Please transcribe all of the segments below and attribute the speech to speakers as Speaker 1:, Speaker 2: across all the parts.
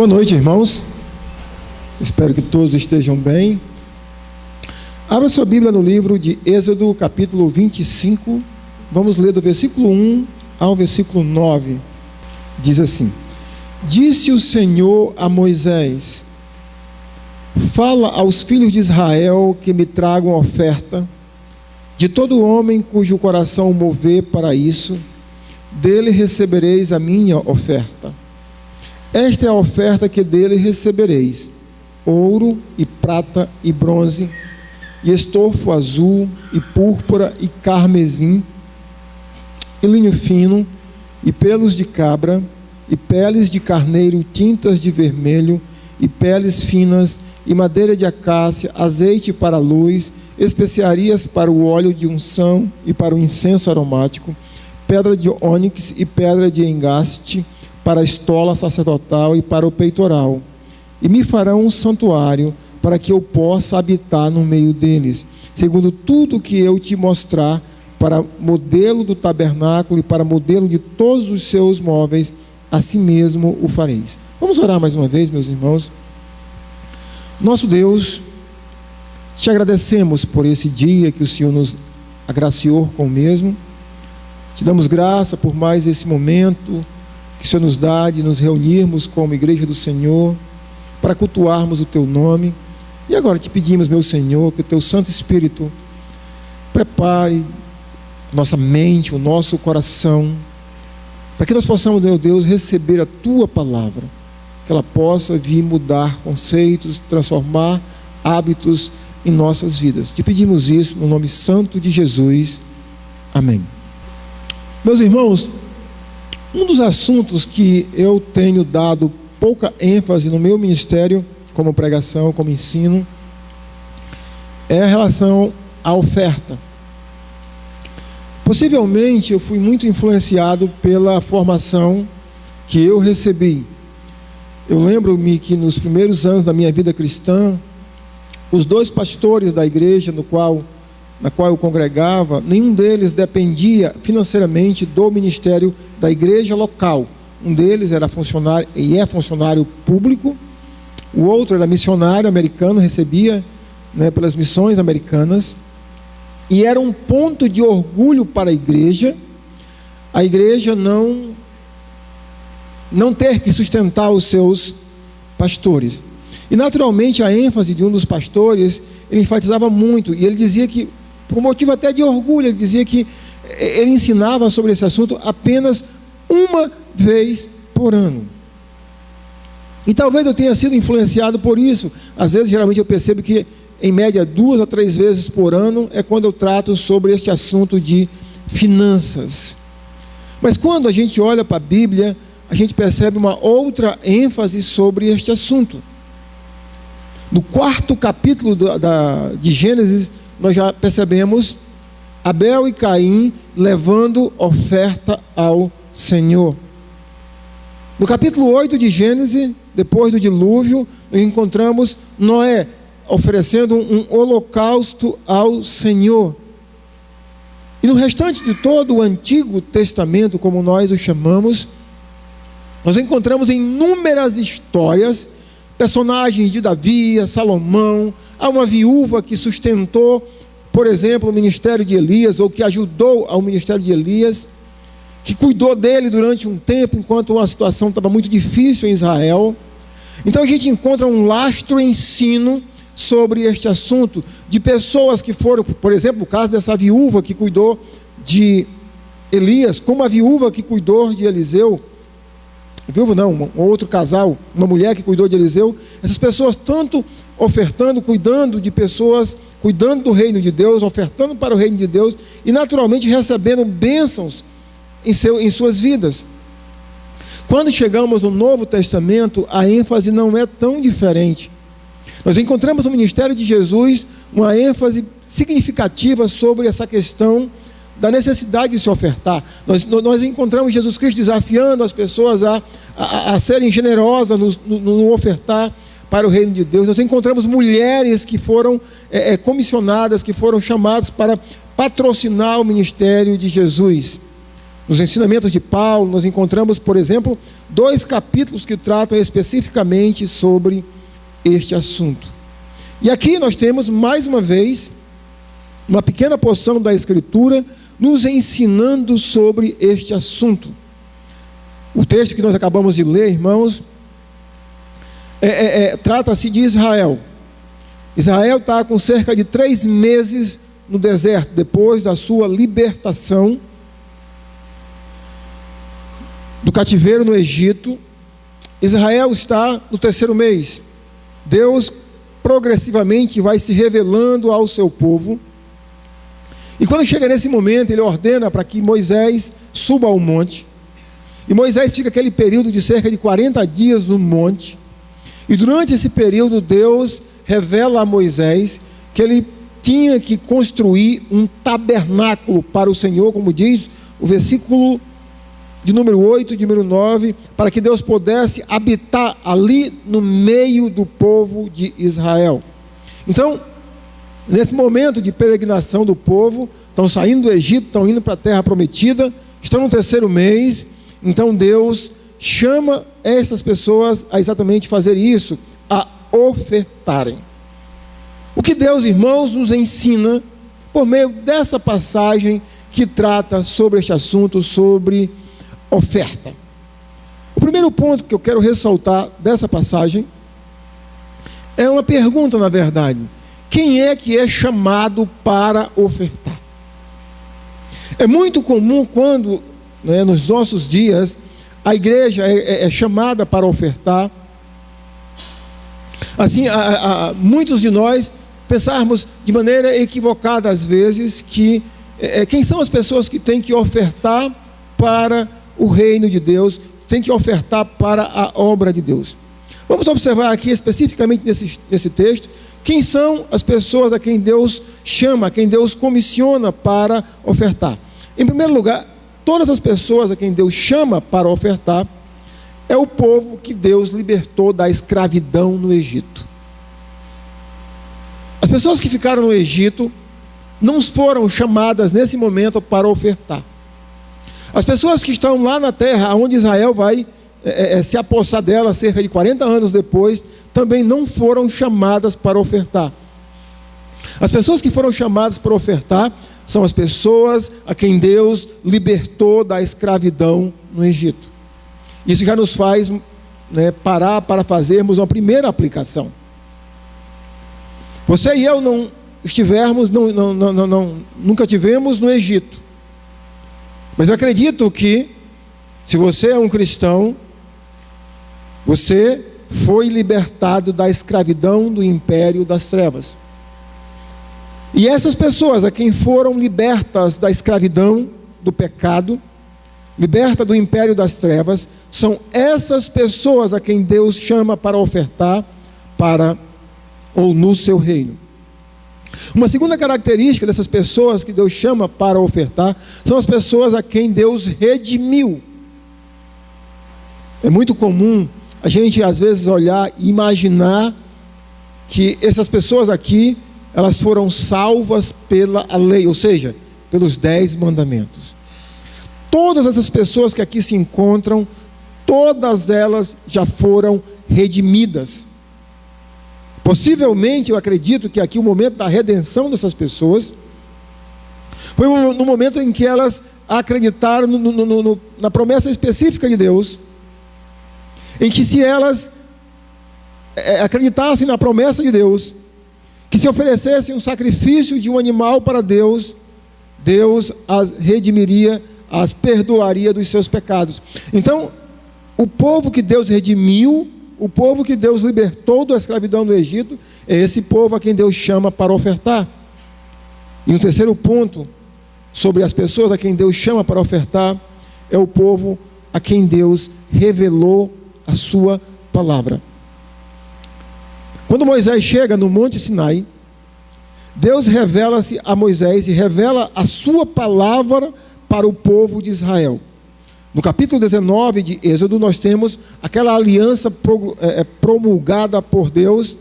Speaker 1: Boa noite, irmãos. Espero que todos estejam bem. Abra sua Bíblia no livro de Êxodo, capítulo 25. Vamos ler do versículo 1 ao versículo 9. Diz assim: Disse o Senhor a Moisés: Fala aos filhos de Israel que me tragam oferta. De todo homem cujo coração o mover para isso, dele recebereis a minha oferta. Esta é a oferta que dele recebereis: ouro e prata e bronze, e estofo azul e púrpura e carmesim, e linho fino, e pelos de cabra, e peles de carneiro tintas de vermelho, e peles finas, e madeira de acácia, azeite para a luz, especiarias para o óleo de unção e para o incenso aromático, pedra de ônix e pedra de engaste, para a estola sacerdotal e para o peitoral. E me farão um santuário, para que eu possa habitar no meio deles, segundo tudo que eu te mostrar, para modelo do tabernáculo e para modelo de todos os seus móveis, assim mesmo o fareis. Vamos orar mais uma vez, meus irmãos. Nosso Deus, te agradecemos por esse dia que o Senhor nos agraciou com o mesmo. Te damos graça por mais esse momento que o Senhor nos dá de nos reunirmos como igreja do Senhor, para cultuarmos o Teu nome. E agora te pedimos, meu Senhor, que o Teu Santo Espírito prepare nossa mente, o nosso coração, para que nós possamos, meu Deus, receber a Tua palavra, que ela possa vir mudar conceitos, transformar hábitos em nossas vidas. Te pedimos isso no nome santo de Jesus. Amém. Meus irmãos, um dos assuntos que eu tenho dado pouca ênfase no meu ministério, como pregação, como ensino, é a relação à oferta. Possivelmente eu fui muito influenciado pela formação que eu recebi. Eu lembro-me que nos primeiros anos da minha vida cristã, os dois pastores da igreja na qual eu congregava, nenhum deles dependia financeiramente do ministério da igreja local. Um deles era funcionário e é funcionário público, o outro era missionário americano, recebia, pelas missões americanas, e era um ponto de orgulho para a igreja não ter que sustentar os seus pastores. E naturalmente a ênfase de um dos pastores, ele enfatizava muito, e ele dizia que, por motivo até de orgulho, ele dizia que ele ensinava sobre esse assunto apenas uma vez por ano. E talvez eu tenha sido influenciado por isso. Às vezes, geralmente eu percebo que em média 2 a 3 vezes por ano é quando eu trato sobre este assunto de finanças. Mas quando a gente olha para a Bíblia, a gente percebe uma outra ênfase sobre este assunto. No 4º capítulo de Gênesis, nós já percebemos Abel e Caim levando oferta ao Senhor. No capítulo 8 de Gênesis, depois do dilúvio, nós encontramos Noé oferecendo um holocausto ao Senhor. E no restante de todo o Antigo Testamento, como nós o chamamos, nós encontramos inúmeras histórias, personagens de Davi, Salomão, há uma viúva que sustentou, por exemplo, o ministério de Elias, ou que ajudou ao ministério de Elias, que cuidou dele durante um tempo, enquanto a situação estava muito difícil em Israel. Então a gente encontra um lastro ensino sobre este assunto, de pessoas que foram, por exemplo, o caso dessa viúva que cuidou de Elias, como a viúva que cuidou de Eliseu, viúva não, um outro casal, uma mulher que cuidou de Eliseu, essas pessoas tanto ofertando, cuidando de pessoas, cuidando do reino de Deus, ofertando para o reino de Deus, e naturalmente recebendo bênçãos em suas vidas. Quando chegamos no Novo Testamento, a ênfase não é tão diferente. Nós encontramos no ministério de Jesus uma ênfase significativa sobre essa questão da necessidade de se ofertar. Nós encontramos Jesus Cristo desafiando as pessoas a serem generosas no ofertar para o reino de Deus. Nós encontramos mulheres que foram comissionadas, que foram chamadas para patrocinar o ministério de Jesus. Nos ensinamentos de Paulo, nós encontramos, por exemplo, 2 capítulos que tratam especificamente sobre este assunto. E aqui nós temos, mais uma vez, uma pequena porção da Escritura nos ensinando sobre este assunto. O texto que nós acabamos de ler, irmãos, trata-se de Israel. Israel está com cerca de 3 meses no deserto, depois da sua libertação do cativeiro no Egito. Israel está no 3º mês. Deus progressivamente vai se revelando ao seu povo. E quando chega nesse momento, ele ordena para que Moisés suba ao monte. E Moisés fica aquele período de cerca de 40 dias no monte. E durante esse período, Deus revela a Moisés que ele tinha que construir um tabernáculo para o Senhor, como diz o versículo de número 8, de número 9, para que Deus pudesse habitar ali no meio do povo de Israel. Então, nesse momento de peregrinação do povo, estão saindo do Egito, estão indo para a terra prometida, estão no 3º mês, então Deus chama essas pessoas a exatamente fazer isso, a ofertarem. O que Deus, irmãos, nos ensina por meio dessa passagem que trata sobre este assunto, sobre oferta. O primeiro ponto que eu quero ressaltar dessa passagem é uma pergunta, na verdade: quem é que é chamado para ofertar? É muito comum quando, nos nossos dias, a igreja é chamada para ofertar. Assim, muitos de nós pensarmos de maneira equivocada às vezes que quem são as pessoas que têm que ofertar para o reino de Deus, têm que ofertar para a obra de Deus. Vamos observar aqui especificamente nesse texto quem são as pessoas a quem Deus chama, a quem Deus comissiona para ofertar. Em primeiro lugar, todas as pessoas a quem Deus chama para ofertar é o povo que Deus libertou da escravidão no Egito. As pessoas que ficaram no Egito não foram chamadas nesse momento para ofertar. As pessoas que estão lá na terra, onde Israel vai se apossar dela cerca de 40 anos depois, também não foram chamadas para ofertar. As pessoas que foram chamadas para ofertar são as pessoas a quem Deus libertou da escravidão no Egito. Isso já nos faz parar para fazermos uma primeira aplicação. Você e eu não estivemos, nunca tivemos no Egito. Mas eu acredito que, se você é um cristão, você foi libertado da escravidão do império das trevas. E essas pessoas a quem foram libertas da escravidão do pecado, liberta do império das trevas, são essas pessoas a quem Deus chama para ofertar para ou no seu reino. Uma segunda característica dessas pessoas que Deus chama para ofertar são as pessoas a quem Deus redimiu. É muito comum a gente às vezes olhar e imaginar que essas pessoas aqui, elas foram salvas pela lei, ou seja, pelos 10 mandamentos. Todas essas pessoas que aqui se encontram, todas elas já foram redimidas. Possivelmente, eu acredito que aqui o momento da redenção dessas pessoas foi no momento em que elas acreditaram na promessa específica de Deus, em que se elas acreditassem na promessa de Deus, que se oferecessem um sacrifício de um animal para Deus, Deus as redimiria, as perdoaria dos seus pecados. Então, o povo que Deus redimiu, o povo que Deus libertou da escravidão do Egito, é esse povo a quem Deus chama para ofertar. E um terceiro ponto sobre as pessoas a quem Deus chama para ofertar é o povo a quem Deus revelou a sua palavra. Quando Moisés chega no Monte Sinai, Deus revela-se a Moisés e revela a sua palavra para o povo de Israel. No capítulo 19 de Êxodo, nós temos aquela aliança promulgada por Deus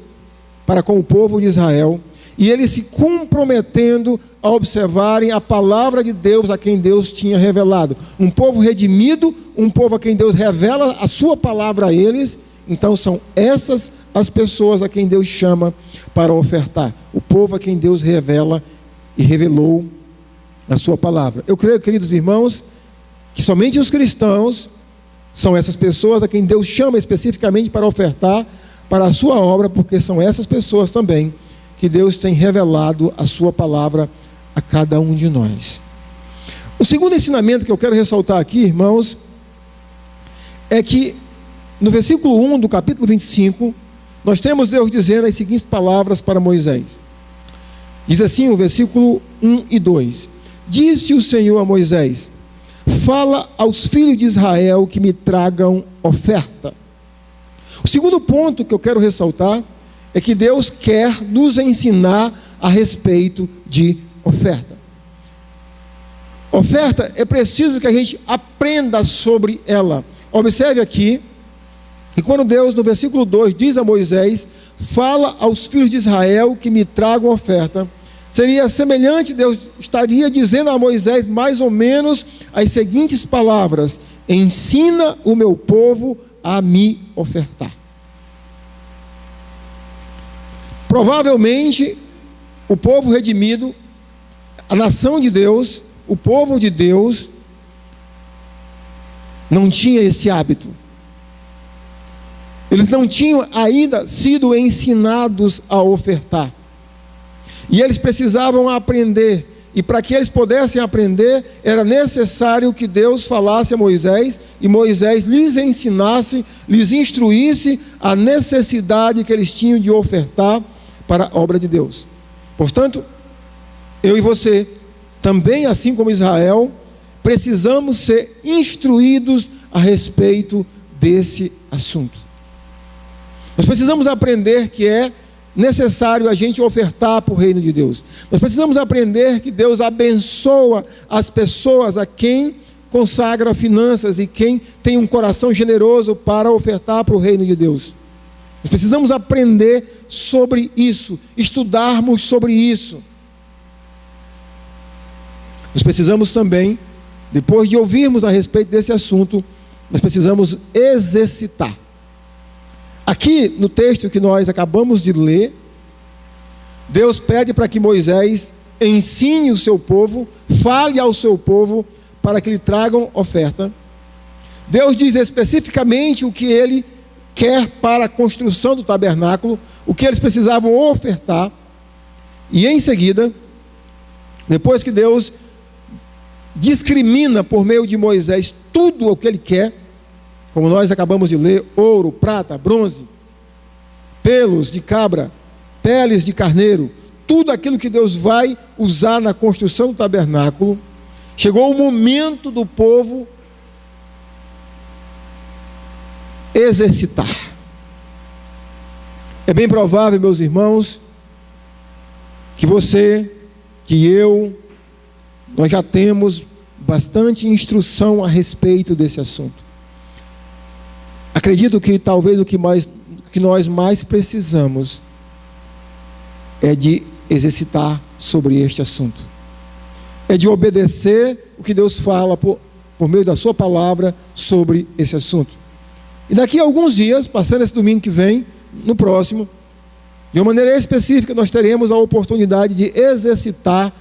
Speaker 1: para com o povo de Israel. e eles se comprometendo a observarem a palavra de Deus a quem Deus tinha revelado. Um povo redimido, um povo a quem Deus revela a sua palavra a eles. Então são essas as pessoas a quem Deus chama para ofertar. O povo a quem Deus revela e revelou a sua palavra. Eu creio, queridos irmãos, que somente os cristãos são essas pessoas a quem Deus chama especificamente para ofertar para a sua obra, porque são essas pessoas também que Deus tem revelado a sua palavra a cada um de nós. O segundo ensinamento que eu quero ressaltar aqui, irmãos, é que no versículo 1 do capítulo 25, nós temos Deus dizendo as seguintes palavras para Moisés. Diz assim o versículo 1 e 2: Disse o Senhor a Moisés: Fala aos filhos de Israel que me tragam oferta. O segundo ponto que eu quero ressaltar é que Deus quer nos ensinar a respeito de oferta. Oferta, é preciso que a gente aprenda sobre ela. Observe aqui que quando Deus, no versículo 2, diz a Moisés: Fala aos filhos de Israel que me tragam oferta, seria semelhante, Deus estaria dizendo a Moisés mais ou menos as seguintes palavras: Ensina o meu povo a me ofertar. Provavelmente, o povo redimido, a nação de Deus, o povo de Deus, não tinha esse hábito. Eles não tinham ainda sido ensinados a ofertar. E eles precisavam aprender. E para que eles pudessem aprender, era necessário que Deus falasse a Moisés, e Moisés lhes ensinasse, lhes instruísse a necessidade que eles tinham de ofertar para a obra de Deus. Portanto, eu e você, também assim como Israel, precisamos ser instruídos a respeito desse assunto. Nós precisamos aprender que é necessário a gente ofertar para o reino de Deus. Nós precisamos aprender que Deus abençoa as pessoas a quem consagra finanças e quem tem um coração generoso para ofertar para o reino de Deus. Nós precisamos aprender sobre isso, estudarmos sobre isso. Nós precisamos também, depois de ouvirmos a respeito desse assunto, nós precisamos exercitar. Aqui no texto que nós acabamos de ler, Deus pede para que Moisés ensine o seu povo, fale ao seu povo para que lhe tragam oferta. Deus diz especificamente o que ele quer para a construção do tabernáculo, o que eles precisavam ofertar. E em seguida, depois que Deus discrimina por meio de Moisés tudo o que ele quer, como nós acabamos de ler: ouro, prata, bronze, pelos de cabra, peles de carneiro, tudo aquilo que Deus vai usar na construção do tabernáculo. Chegou o momento do povo exercitar. É bem provável, meus irmãos, que você, que eu, nós já temos bastante instrução a respeito desse assunto. Acredito que talvez o que nós mais precisamos é de exercitar sobre este assunto. É de obedecer o que Deus fala por meio da sua palavra sobre esse assunto. E daqui a alguns dias, passando esse domingo que vem, no próximo, de uma maneira específica, nós teremos a oportunidade de exercitar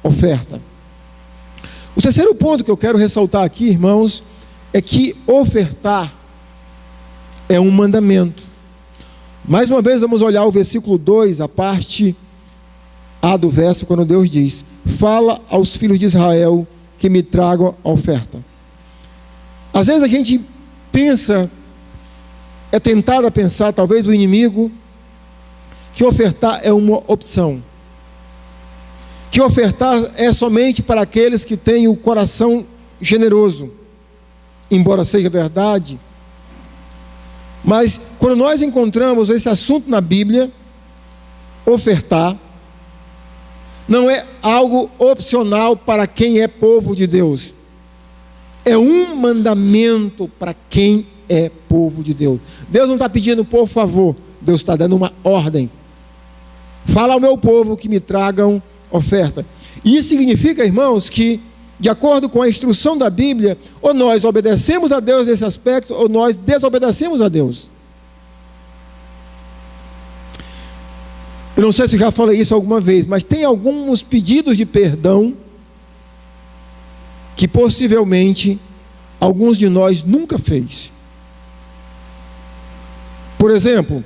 Speaker 1: oferta. O terceiro ponto que eu quero ressaltar aqui, irmãos, é que ofertar é um mandamento. Mais uma vez vamos olhar o versículo 2, a parte A do verso, quando Deus diz: Fala aos filhos de Israel que me tragam a oferta. Às vezes a gente pensa, é tentado a pensar, talvez o inimigo, que ofertar é uma opção. Que ofertar é somente para aqueles que têm o coração generoso. Embora seja verdade, mas quando nós encontramos esse assunto na Bíblia, ofertar não é algo opcional para quem é povo de Deus. É um mandamento para quem é povo de Deus. Deus não está pedindo por favor, Deus está dando uma ordem. Fala ao meu povo que me tragam oferta. E isso significa, irmãos, que, de acordo com a instrução da Bíblia, ou nós obedecemos a Deus nesse aspecto, ou nós desobedecemos a Deus. Eu não sei se eu já falei isso alguma vez, mas tem alguns pedidos de perdão que possivelmente alguns de nós nunca fez. Por exemplo,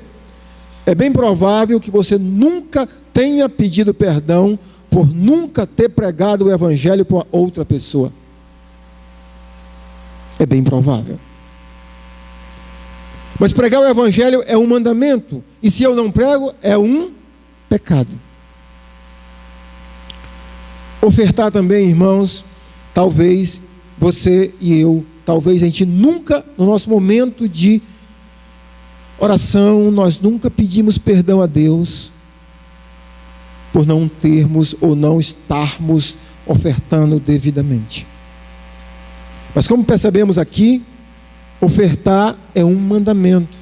Speaker 1: é bem provável que você nunca tenha pedido perdão por nunca ter pregado o evangelho para outra pessoa. É bem provável. Mas pregar o evangelho é um mandamento, e se eu não prego, é um pecado. Ofertar também, irmãos, talvez você e eu, talvez a gente nunca, no nosso momento de oração, nós nunca pedimos perdão a Deus por não termos ou não estarmos ofertando devidamente. Mas como percebemos aqui, ofertar é um mandamento.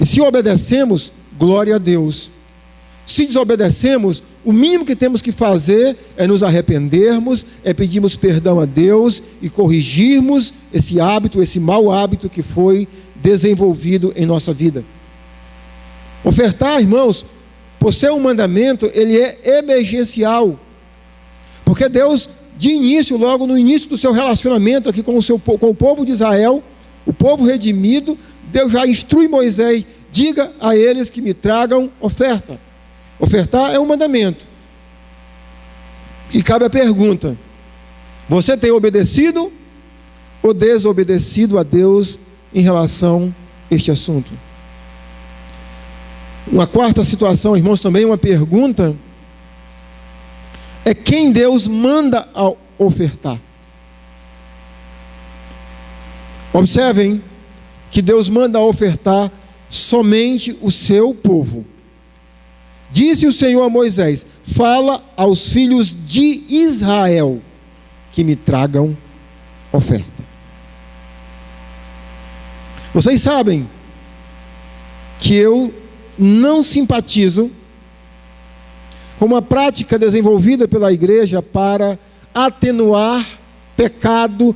Speaker 1: E se obedecemos, glória a Deus. Se desobedecemos, o mínimo que temos que fazer é nos arrependermos, é pedirmos perdão a Deus e corrigirmos esse hábito, esse mau hábito que foi desenvolvido em nossa vida. Ofertar, irmãos, por ser um mandamento, ele é emergencial. Porque Deus, de início, logo no início do seu relacionamento aqui com o povo de Israel, o povo redimido, Deus já instrui Moisés: diga a eles que me tragam oferta. Ofertar é um mandamento. E cabe a pergunta: você tem obedecido ou desobedecido a Deus em relação a este assunto? Uma quarta situação, irmãos, também uma pergunta, é quem Deus manda a ofertar. Observem que Deus manda a ofertar somente o seu povo. Disse o Senhor a Moisés: fala aos filhos de Israel que me tragam oferta. Vocês sabem que eu não simpatizo com uma prática desenvolvida pela igreja para atenuar pecado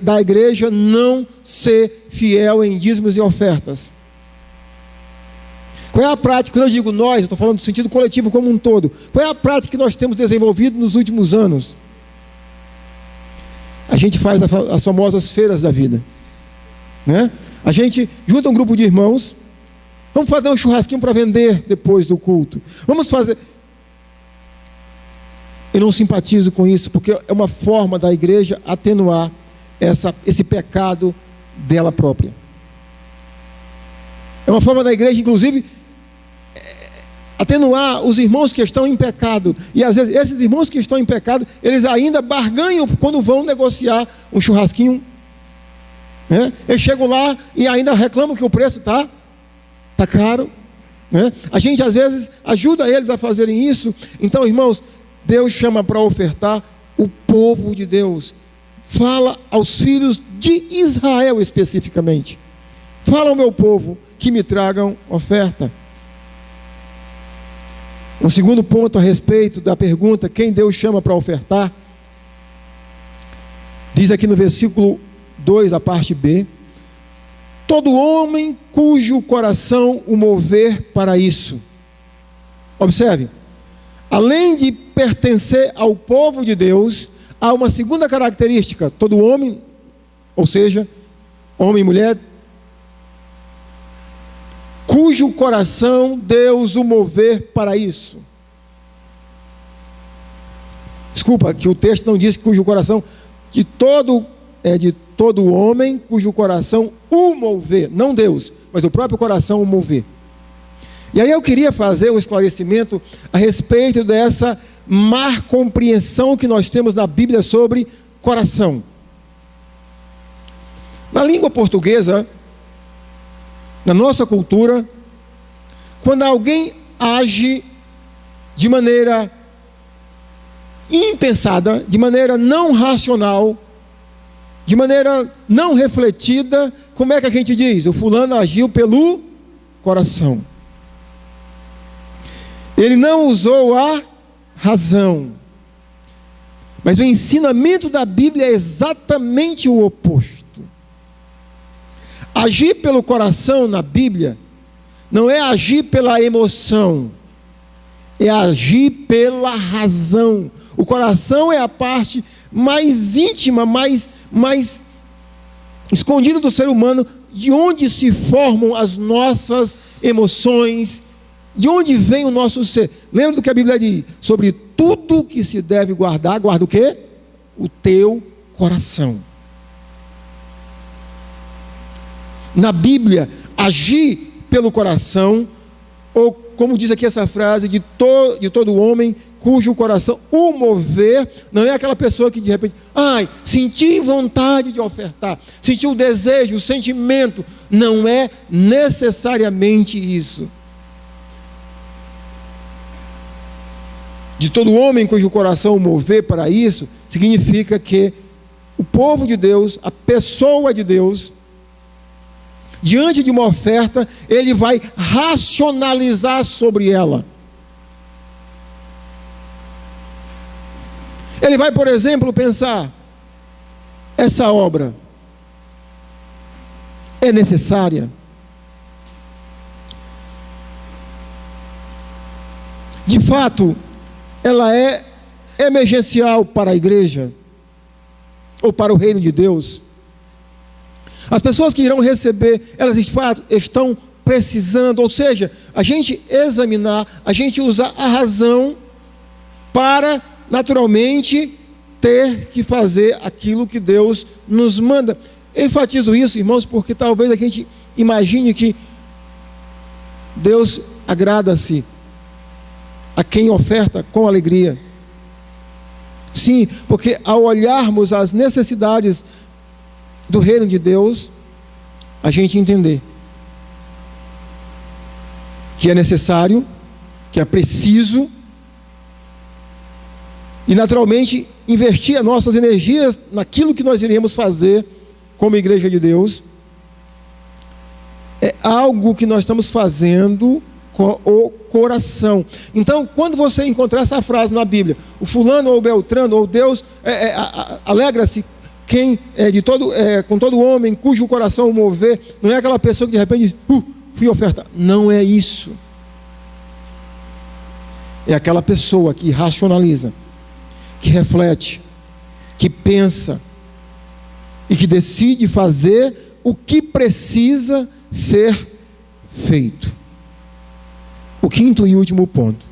Speaker 1: da igreja não ser fiel em dízimos e ofertas. Qual é a prática? Quando eu digo nós, eu estou falando do sentido coletivo como um todo. Qual é a prática que nós temos desenvolvido nos últimos anos? A gente faz as famosas feiras da vida, né? A gente junta um grupo de irmãos, vamos fazer um churrasquinho para vender depois do culto. Vamos fazer. Eu não simpatizo com isso, porque é uma forma da igreja atenuar esse pecado dela própria. É uma forma da igreja, inclusive, atenuar os irmãos que estão em pecado. E às vezes esses irmãos que estão em pecado, eles ainda barganham quando vão negociar um churrasquinho, né? Eles chegam lá e ainda reclamam que o preço está caro, né? A gente às vezes ajuda eles a fazerem isso. Então, irmãos, Deus chama para ofertar o povo de Deus. Fala aos filhos de Israel especificamente: fala ao meu povo que me tragam oferta. Um segundo ponto a respeito da pergunta: quem Deus chama para ofertar? Diz aqui no versículo 2, a parte B: todo homem cujo coração o mover para isso. Observe, além de pertencer ao povo de Deus, há uma segunda característica: todo homem, ou seja, homem e mulher, cujo coração Deus o mover para isso. Desculpa, que o texto não diz cujo coração, de todo homem cujo coração o mover, não Deus, mas o próprio coração o mover. E aí eu queria fazer um esclarecimento a respeito dessa má compreensão que nós temos na Bíblia sobre coração. Na língua portuguesa, na nossa cultura, quando alguém age de maneira impensada, de maneira não racional, de maneira não refletida, como é que a gente diz? O fulano agiu pelo coração. Ele não usou a razão. Mas o ensinamento da Bíblia é exatamente o oposto. Agir pelo coração na Bíblia não é agir pela emoção, é agir pela razão. O coração é a parte mais íntima, mais escondida do ser humano, de onde se formam as nossas emoções, de onde vem o nosso ser. Lembra do que a Bíblia diz? Sobre tudo que se deve guardar, guarda o quê? O teu coração. Na Bíblia, agir pelo coração, ou como diz aqui essa frase, de todo homem cujo coração o mover, não é aquela pessoa que de repente, senti vontade de ofertar, senti o desejo, o sentimento. Não é necessariamente isso. De todo homem cujo coração o mover para isso, significa que o povo de Deus, a pessoa de Deus, diante de uma oferta, ele vai racionalizar sobre ela. Ele vai, por exemplo, pensar: essa obra é necessária? De fato, ela é emergencial para a igreja ou para o reino de Deus? As pessoas que irão receber, elas de fato estão precisando, ou seja, a gente examinar, a gente usar a razão para naturalmente ter que fazer aquilo que Deus nos manda. Eu enfatizo isso, irmãos, porque talvez a gente imagine que Deus agrada-se a quem oferta com alegria. Sim, porque ao olharmos as necessidades do reino de Deus, a gente entender que é necessário, que é preciso, e naturalmente investir as nossas energias naquilo que nós iremos fazer como igreja de Deus, é algo que nós estamos fazendo com o coração. Então, quando você encontrar essa frase na Bíblia, o fulano ou o beltrano, ou Deus alegra-se com todo homem cujo coração o mover, não é aquela pessoa que de repente diz, fui ofertar. Não é isso. É aquela pessoa que racionaliza, que reflete, que pensa e que decide fazer o que precisa ser feito. O quinto e último ponto.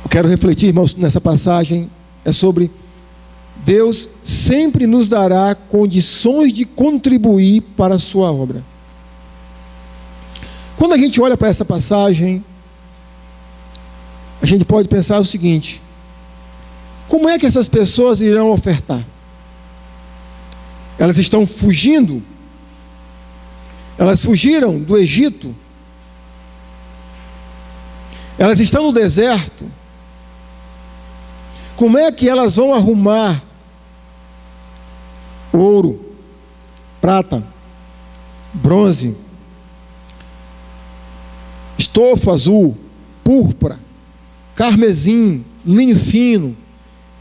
Speaker 1: Eu quero refletir, irmãos, nessa passagem, é sobre Deus sempre nos dará condições de contribuir para a sua obra. Quando a gente olha para essa passagem, a gente pode pensar o seguinte: como é que essas pessoas irão ofertar? Elas estão fugindo? Elas fugiram do Egito? Elas estão no deserto? Como é que elas vão arrumar ouro, prata, bronze, estofa azul, púrpura, carmesim, linho fino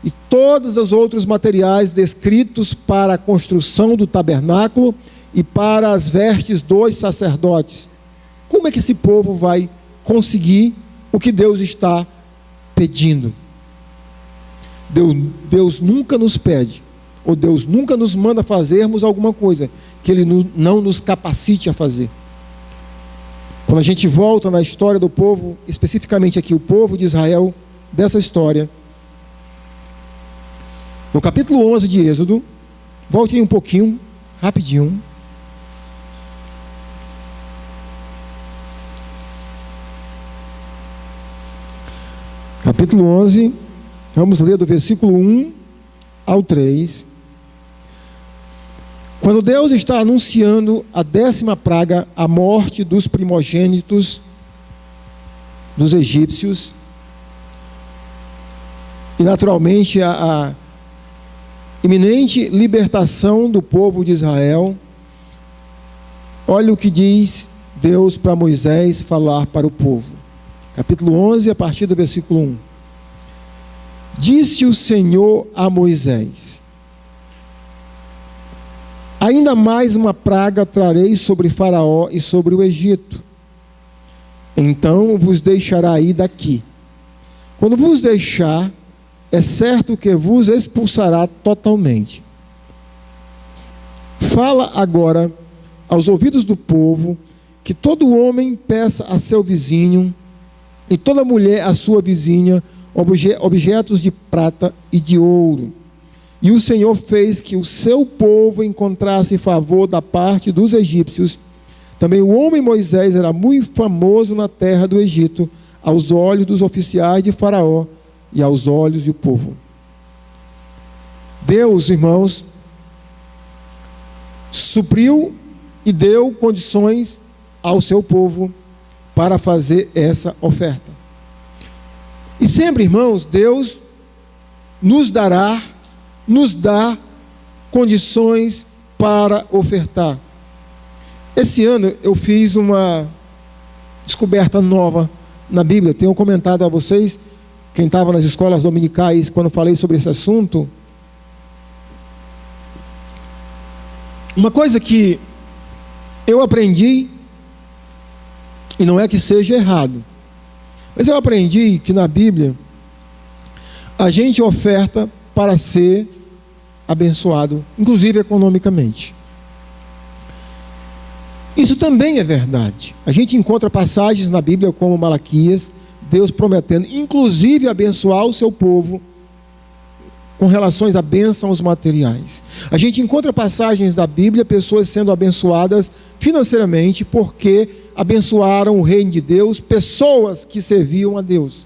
Speaker 1: e todos os outros materiais descritos para a construção do tabernáculo e para as vestes dos sacerdotes? Como é que esse povo vai conseguir o que Deus está pedindo? Deus nunca nos pede, ou Deus nunca nos manda fazermos alguma coisa que Ele não nos capacite a fazer. Quando a gente volta na história do povo, especificamente aqui o povo de Israel, dessa história, no capítulo 11 de Êxodo, volte aí um pouquinho, rapidinho. Capítulo 11, vamos ler do versículo 1 ao 3. Quando Deus está anunciando a 10ª praga, a morte dos primogênitos dos egípcios, e naturalmente a iminente libertação do povo de Israel, olha o que diz Deus para Moisés falar para o povo. Capítulo 11, a partir do versículo 1. Disse o Senhor a Moisés: ainda mais uma praga trarei sobre Faraó e sobre o Egito. Então vos deixará ir daqui. Quando vos deixar, é certo que vos expulsará totalmente. Fala agora aos ouvidos do povo que todo homem peça a seu vizinho e toda mulher a sua vizinha objetos de prata e de ouro. E o Senhor fez que o seu povo encontrasse favor da parte dos egípcios. Também o homem Moisés era muito famoso na terra do Egito, aos olhos dos oficiais de Faraó e aos olhos do povo. Deus, irmãos, supriu e deu condições ao seu povo para fazer essa oferta. E sempre, irmãos, Deus nos dá condições para ofertar. Esse ano eu fiz uma descoberta nova na Bíblia. Tenho comentado a vocês, quem estava nas escolas dominicais, quando falei sobre esse assunto. Uma coisa que eu aprendi, e não é que seja errado, mas eu aprendi que na Bíblia a gente oferta para ser abençoado, inclusive economicamente. Isso também é verdade. A gente encontra passagens na Bíblia como Malaquias, Deus prometendo inclusive abençoar o seu povo com relações a bênçãos materiais. A gente encontra passagens da Bíblia, pessoas sendo abençoadas financeiramente porque abençoaram o reino de Deus, pessoas que serviam a Deus.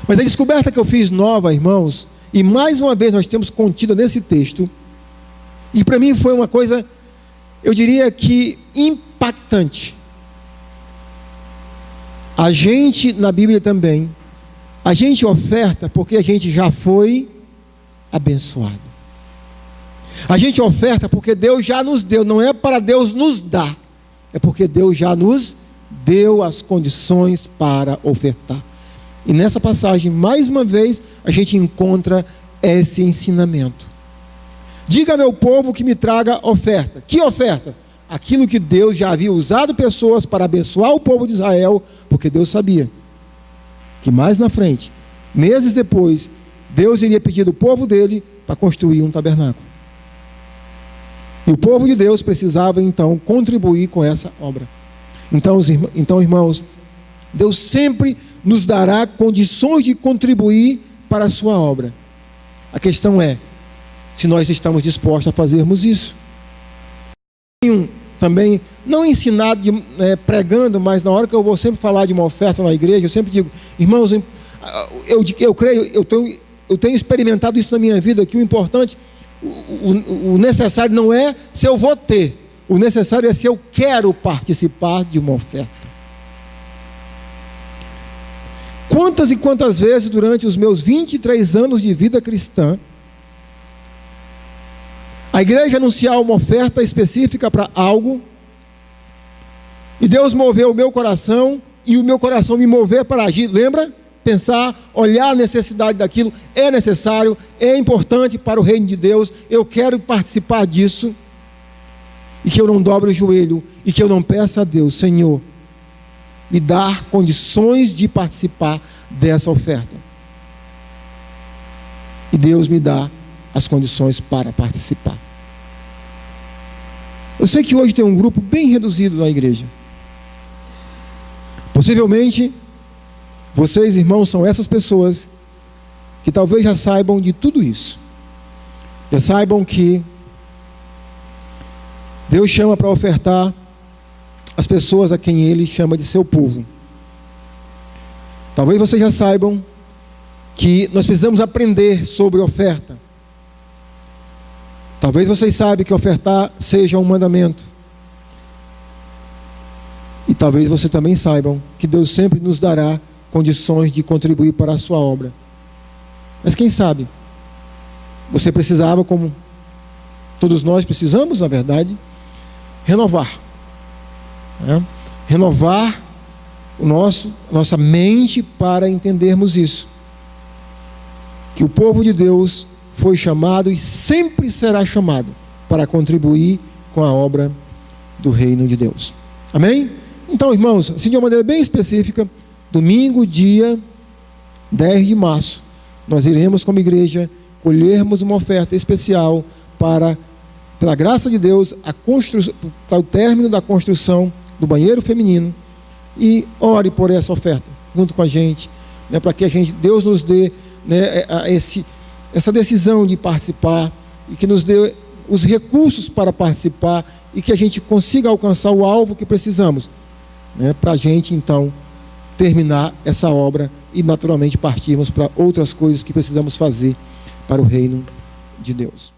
Speaker 1: Mas a descoberta que eu fiz nova, irmãos, e mais uma vez nós temos contida nesse texto, e para mim foi uma coisa, eu diria que impactante. A gente, na Bíblia também, a gente oferta porque a gente já foi abençoado. A gente oferta porque Deus já nos deu, não é para Deus nos dar, é porque Deus já nos deu as condições para ofertar. E nessa passagem, mais uma vez, a gente encontra esse ensinamento. Diga, meu povo, que me traga oferta. Que oferta? Aquilo que Deus já havia usado pessoas para abençoar o povo de Israel, porque Deus sabia que mais na frente, meses depois, Deus iria pedir do povo dele para construir um tabernáculo. E o povo de Deus precisava então contribuir com essa obra. Então, irmãos, Deus sempre nos dará condições de contribuir para a sua obra. A questão é se nós estamos dispostos a fazermos isso. Também, não ensinado, pregando, mas na hora que eu vou sempre falar de uma oferta na igreja, eu sempre digo, irmãos, eu creio, eu tenho experimentado isso na minha vida, que o importante, o necessário não é se eu vou ter, o necessário é se eu quero participar de uma oferta. Quantas e quantas vezes durante os meus 23 anos de vida cristã, a igreja anunciar uma oferta específica para algo, e Deus moveu o meu coração, e o meu coração me mover para agir, lembra? Pensar, olhar a necessidade daquilo, é necessário, é importante para o reino de Deus, eu quero participar disso, e que eu não dobre o joelho, e que eu não peça a Deus, Senhor, me dar condições de participar dessa oferta. E Deus me dá as condições para participar. Eu sei que hoje tem um grupo bem reduzido na igreja. Possivelmente, vocês, irmãos, são essas pessoas que talvez já saibam de tudo isso. Já saibam que Deus chama para ofertar as pessoas a quem Ele chama de seu povo. Talvez vocês já saibam que nós precisamos aprender sobre oferta. Talvez vocês saibam que ofertar seja um mandamento. E talvez vocês também saibam que Deus sempre nos dará condições de contribuir para a sua obra. Mas quem sabe, você precisava, como todos nós precisamos, na verdade, renovar né? Renovar nossa mente para entendermos isso. Que o povo de Deus foi chamado e sempre será chamado para contribuir com a obra do reino de Deus. Amém? Então, irmãos, assim de uma maneira bem específica, domingo, dia 10 de março, nós iremos como igreja colhermos uma oferta especial para, pela graça de Deus, para o término da construção do banheiro feminino. E ore por essa oferta junto com a gente, né, para que Deus nos dê, né, essa decisão de participar e que nos dê os recursos para participar e que a gente consiga alcançar o alvo que precisamos, né, para a gente então terminar essa obra e naturalmente partirmos para outras coisas que precisamos fazer para o reino de Deus.